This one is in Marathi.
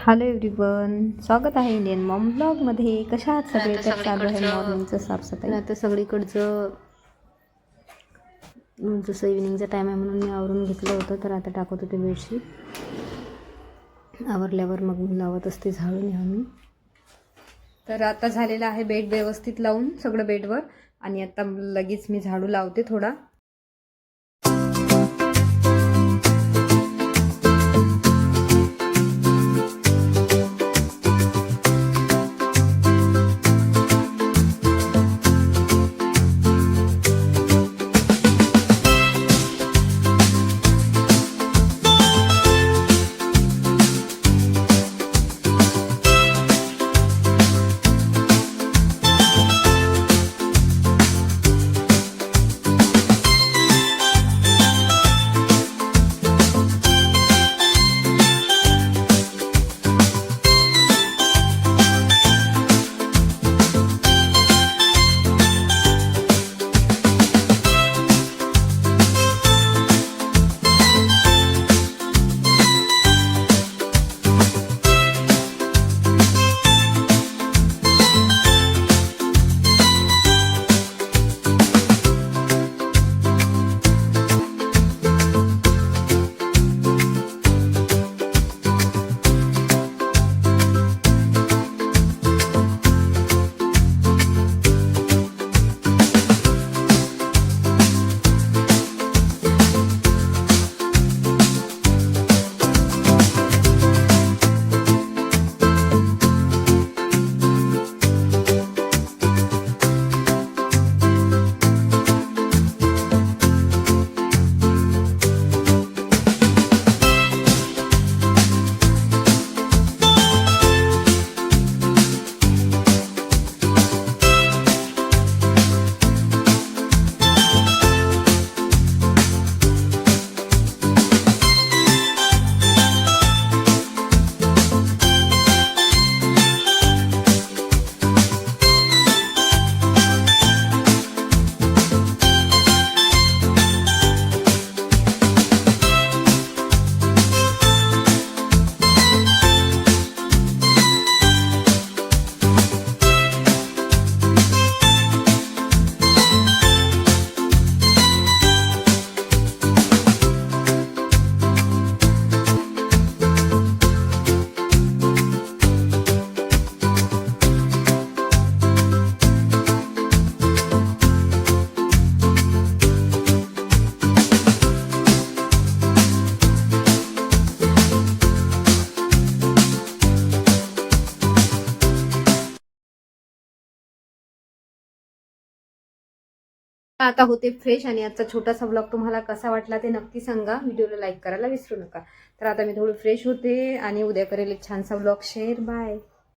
हॅलो एव्हरीवन, स्वागत आहे इंडियन मॉम ब्लॉगमध्ये. कशा आहात सगळे? तर चालू आहे मॉर्निंगचं साफसफाई. आता सगळीकडचं जसं इव्हिनिंगचा टाईम आहे म्हणून मी आवरून घेतलं होतं, तर आता टाकत होते बेडशीट. आवरल्यावर मग मी लावत असते झाडू नेहमी. तर आता झालेलं आहे बेड व्यवस्थित लावून सगळं बेडवर, आणि आता लगेच मी झाडू लावते थोडा. आता होते फ्रेश, आणि आजचा छोटासा ब्लॉग तुम्हाला कसा वाटला ते नक्की सांगा. व्हिडिओला लाईक करायला विसरू नका. तर आता मी थोडी फ्रेश होते आणि उद्या करेल एक छानसा ब्लॉग शेअर. बाय.